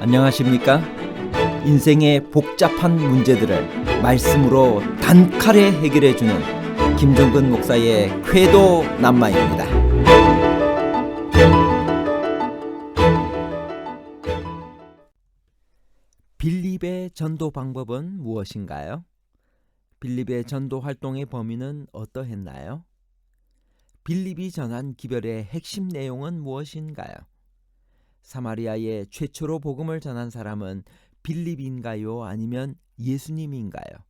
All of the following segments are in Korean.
안녕하십니까? 인생의 복잡한 문제들을 말씀으로 단칼에 해결해주는 김종근 목사의 쾌도 남마입니다. 빌립의 전도 방법은 무엇인가요? 빌립의 전도 활동의 범위는 어떠했나요? 빌립이 전한 기별의 핵심 내용은 무엇인가요? 사마리아에 최초로 복음을 전한 사람은 빌립인가요? 아니면 예수님인가요?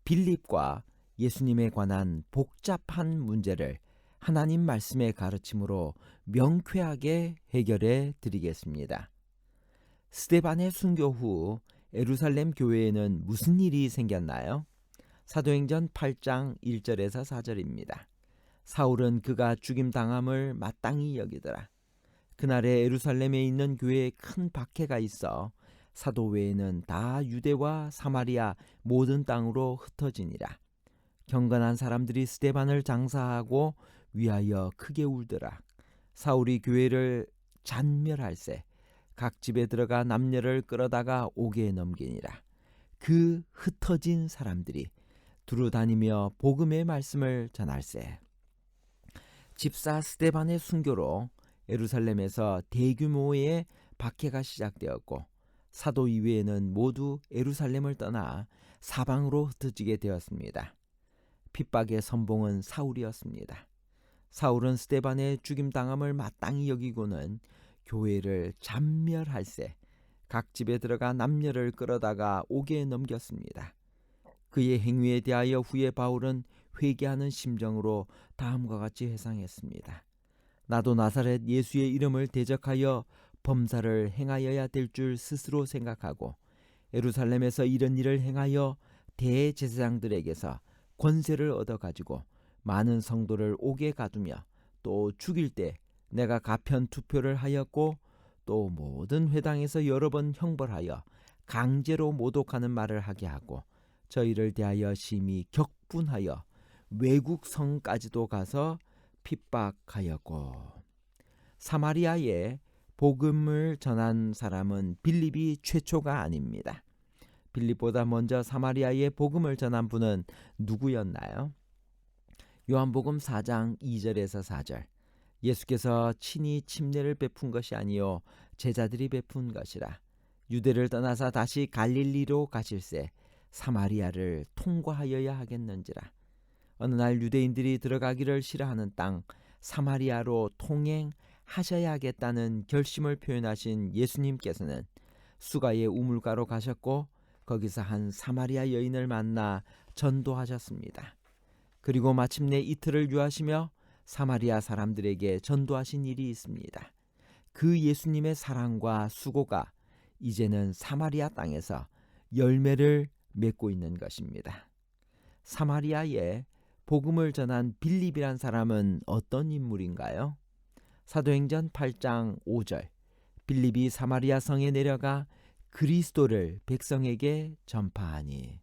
빌립과 예수님에 관한 복잡한 문제를 하나님 말씀의 가르침으로 명쾌하게 해결해 드리겠습니다. 스데반의 순교 후 예루살렘 교회에는 무슨 일이 생겼나요? 사도행전 8장 1절에서 4절입니다. 사울은 그가 죽임당함을 마땅히 여기더라. 그날에 예루살렘에 있는 교회에 큰 박해가 있어 사도 외에는 다 유대와 사마리아 모든 땅으로 흩어지니라. 경건한 사람들이 스데반을 장사하고 위하여 크게 울더라. 사울이 교회를 잔멸할세 각 집에 들어가 남녀를 끌어다가 옥에 넘기니라. 그 흩어진 사람들이 두루 다니며 복음의 말씀을 전할세. 집사 스데반의 순교로 예루살렘에서 대규모의 박해가 시작되었고 사도 이외에는 모두 예루살렘을 떠나 사방으로 흩어지게 되었습니다. 핍박의 선봉은 사울이었습니다. 사울은 스데반의 죽임당함을 마땅히 여기고는 교회를 잔멸할세 각 집에 들어가 남녀를 끌어다가 옥에 넘겼습니다. 그의 행위에 대하여 후에 바울은 회개하는 심정으로 다음과 같이 회상했습니다. 나도 나사렛 예수의 이름을 대적하여 범사를 행하여야 될 줄 스스로 생각하고 예루살렘에서 이런 일을 행하여 대제사장들에게서 권세를 얻어가지고 많은 성도를 옥에 가두며 또 죽일 때 내가 가편 투표를 하였고 또 모든 회당에서 여러 번 형벌하여 강제로 모독하는 말을 하게 하고 저희를 대하여 심히 격분하여 외국 성까지도 가서 핍박하였고. 사마리아에 복음을 전한 사람은 빌립이 최초가 아닙니다. 빌립보다 먼저 사마리아에 복음을 전한 분은 누구였나요? 요한복음 4장 2절에서 4절. 예수께서 친히 침례를 베푼 것이 아니요 제자들이 베푼 것이라. 유대를 떠나사 다시 갈릴리로 가실새 사마리아를 통과하여야 하겠는지라. 어느 날 유대인들이 들어가기를 싫어하는 땅 사마리아로 통행하셔야 하겠다는 결심을 표현하신 예수님께서는 수가의 우물가로 가셨고 거기서 한 사마리아 여인을 만나 전도하셨습니다. 그리고 마침내 이틀을 유하시며 사마리아 사람들에게 전도하신 일이 있습니다. 그 예수님의 사랑과 수고가 이제는 사마리아 땅에서 열매를 맺고 있는 것입니다. 사마리아에 복음을 전한 빌립이란 사람은 어떤 인물인가요? 사도행전 8장 5절. 빌립이 사마리아 성에 내려가 그리스도를 백성에게 전파하니.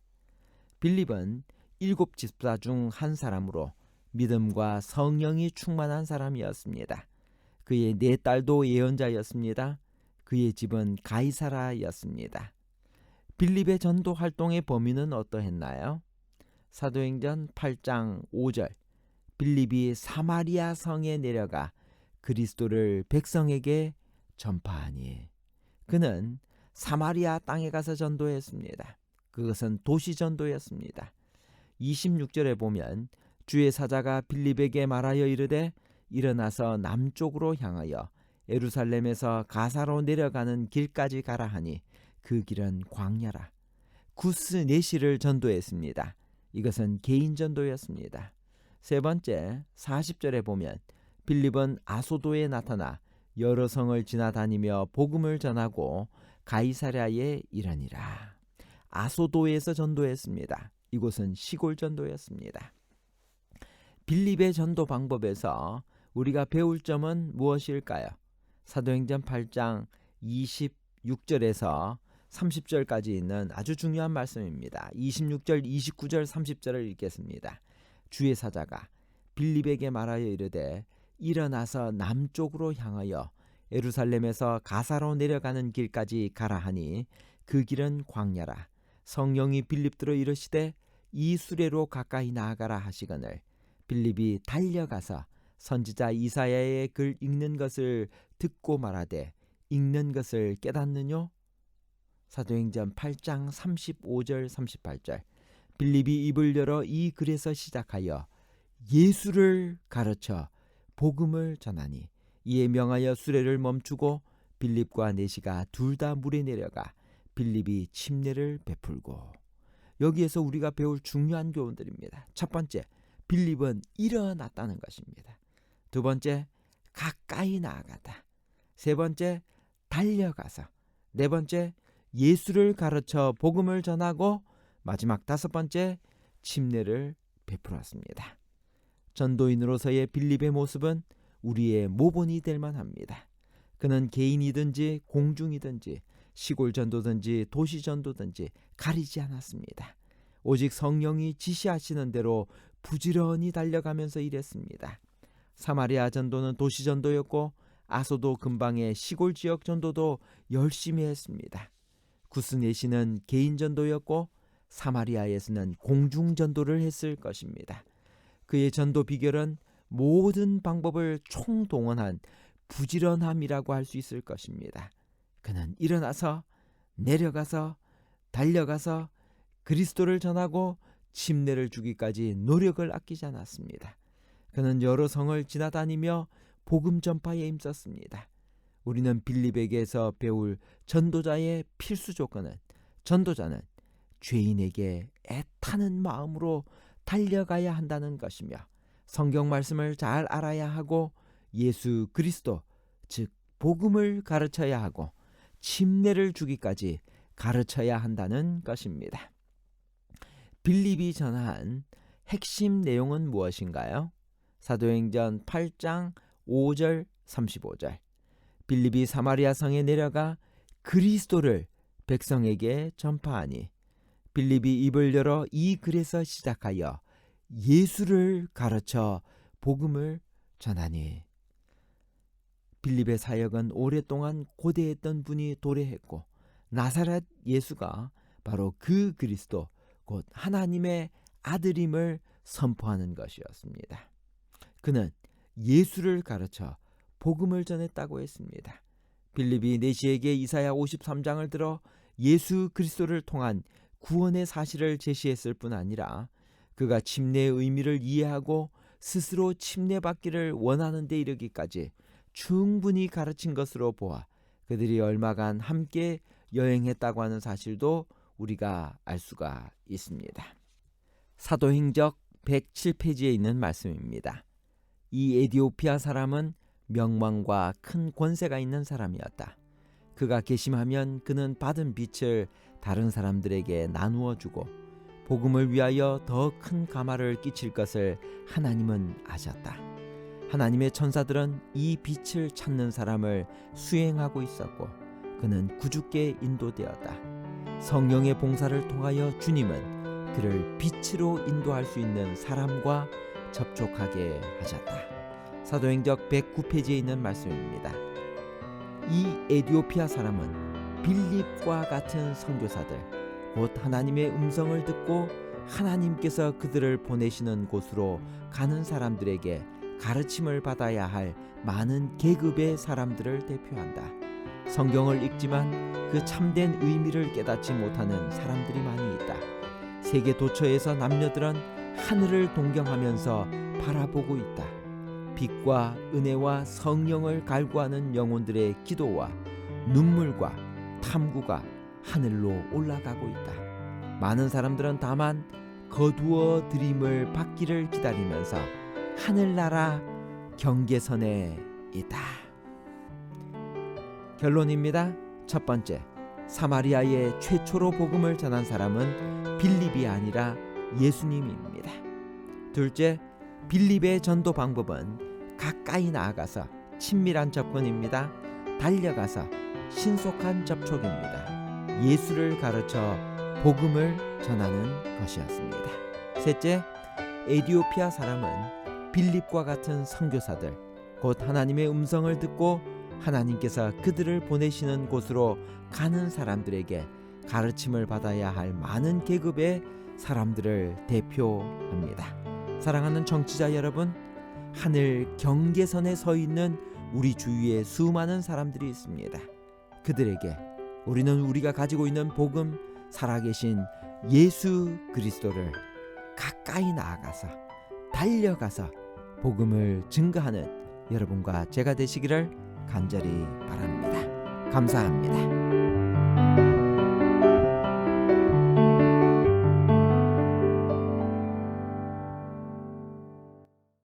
빌립은 7 집사 중 한 사람으로 믿음과 성령이 충만한 사람이었습니다. 그의 4딸도 예언자였습니다. 그의 집은 가이사라였습니다. 빌립의 전도 활동의 범위는 어떠했나요? 사도행전 8장 5절. 빌립이 사마리아 성에 내려가 그리스도를 백성에게 전파하니. 그는 사마리아 땅에 가서 전도했습니다. 그것은 도시 전도였습니다. 26절에 보면 주의 사자가 빌립에게 말하여 이르되 일어나서 남쪽으로 향하여 예루살렘에서 가사로 내려가는 길까지 가라 하니 그 길은 광야라. 구스 네시를 전도했습니다. 이것은 개인 전도였습니다. 세 번째 40절에 보면 빌립은 아소도에 나타나 여러 성을 지나다니며 복음을 전하고 가이사랴에 이르니라. 아소도에서 전도했습니다. 이곳은 시골 전도였습니다. 빌립의 전도 방법에서 우리가 배울 점은 무엇일까요? 사도행전 8장 26절에서 30절까지 있는 아주 중요한 말씀입니다. 26절, 29절, 30절을 읽겠습니다. 주의 사자가 빌립에게 말하여 이르되 일어나서 남쪽으로 향하여 예루살렘에서 가사로 내려가는 길까지 가라 하니 그 길은 광야라. 성령이 빌립들어 이르시되 이 수레로 가까이 나아가라 하시거늘 빌립이 달려가서 선지자 이사야의 글 읽는 것을 듣고 말하되 읽는 것을 깨닫느뇨? 사도행전 8장 35절 38절. 빌립이 입을 열어 이 글에서 시작하여 예수를 가르쳐 복음을 전하니 이에 명하여 수레를 멈추고 빌립과 내시가 둘 다 물에 내려가 빌립이 침례를 베풀고. 여기에서 우리가 배울 중요한 교훈들입니다. 첫 번째, 빌립은 일어났다는 것입니다. 두 번째, 가까이 나아가다. 세 번째, 달려가서. 네 번째, 예수를 가르쳐 복음을 전하고. 마지막 다섯 번째, 침례를 베풀었습니다. 전도인으로서의 빌립의 모습은 우리의 모본이 될 만합니다. 그는 개인이든지 공중이든지 시골 전도든지 도시 전도든지 가리지 않았습니다. 오직 성령이 지시하시는 대로 부지런히 달려가면서 일했습니다. 사마리아 전도는 도시 전도였고 아소도 근방의 시골 지역 전도도 열심히 했습니다. 구스네시는 개인 전도였고 사마리아에서는 공중 전도를 했을 것입니다. 그의 전도 비결은 모든 방법을 총동원한 부지런함이라고 할 수 있을 것입니다. 그는 일어나서 내려가서 달려가서 그리스도를 전하고 침례를 주기까지 노력을 아끼지 않았습니다. 그는 여러 성을 지나다니며 복음 전파에 힘썼습니다. 우리는 빌립에게서 배울 전도자의 필수 조건은 전도자는 죄인에게 애타는 마음으로 달려가야 한다는 것이며 성경 말씀을 잘 알아야 하고 예수 그리스도 즉 복음을 가르쳐야 하고 침례를 주기까지 가르쳐야 한다는 것입니다. 빌립이 전한 핵심 내용은 무엇인가요? 사도행전 8장 5절 35절. 빌립이 사마리아 성에 내려가 그리스도를 백성에게 전파하니 빌립이 입을 열어 이 글에서 시작하여 예수를 가르쳐 복음을 전하니. 빌립의 사역은 오랫동안 고대했던 분이 도래했고 나사렛 예수가 바로 그 그리스도 곧 하나님의 아들임을 선포하는 것이었습니다. 그는 예수를 가르쳐 복음을 전했다고 했습니다. 빌립이 내시에게 이사야 53장을 들어 예수 그리스도를 통한 구원의 사실을 제시했을 뿐 아니라 그가 침례의 의미를 이해하고 스스로 침례받기를 원하는 데 이르기까지 충분히 가르친 것으로 보아 그들이 얼마간 함께 여행했다고 하는 사실도 우리가 알 수가 있습니다. 사도행적 107페이지에 있는 말씀입니다. 이 에디오피아 사람은 명망과 큰 권세가 있는 사람이었다. 그가 계심하면 그는 받은 빚을 다른 사람들에게 나누어 주고 복음을 위하여 더 큰 가마를 끼칠 것을 하나님은 아셨다. 하나님의 천사들은 이 빛을 찾는 사람을 수행하고 있었고 그는 구주께 인도되었다. 성령의 봉사를 통하여 주님은 그를 빛으로 인도할 수 있는 사람과 접촉하게 하셨다. 사도행적 109페이지에 있는 말씀입니다. 이 에디오피아 사람은 빌립과 같은 선교사들 곧 하나님의 음성을 듣고 하나님께서 그들을 보내시는 곳으로 가는 사람들에게 가르침을 받아야 할 많은 계급의 사람들을 대표한다. 성경을 읽지만 그 참된 의미를 깨닫지 못하는 사람들이 많이 있다. 세계 도처에서 남녀들은 하늘을 동경하면서 바라보고 있다. 빛과 은혜와 성령을 갈구하는 영혼들의 기도와 눈물과 탐구가 하늘로 올라가고 있다. 많은 사람들은 다만 거두어 들임을 받기를 기다리면서 하늘나라 경계선에 있다. 결론입니다. 첫 번째, 사마리아에 최초로 복음을 전한 사람은 빌립이 아니라 예수님입니다. 둘째, 빌립의 전도 방법은 가까이 나아가서 친밀한 접근입니다. 달려가서 신속한 접촉입니다. 예수를 가르쳐 복음을 전하는 것이었습니다. 셋째, 에디오피아 사람은 빌립과 같은 선교사들 곧 하나님의 음성을 듣고 하나님께서 그들을 보내시는 곳으로 가는 사람들에게 가르침을 받아야 할 많은 계급의 사람들을 대표합니다. 사랑하는 청취자 여러분, 하늘 경계선에 서 있는 우리 주위에 수많은 사람들이 있습니다. 그들에게 우리는 우리가 가지고 있는 복음, 살아계신 예수 그리스도를 가까이 나아가서 달려가서 복음을 증거하는 여러분과 제가 되시기를 간절히 바랍니다. 감사합니다.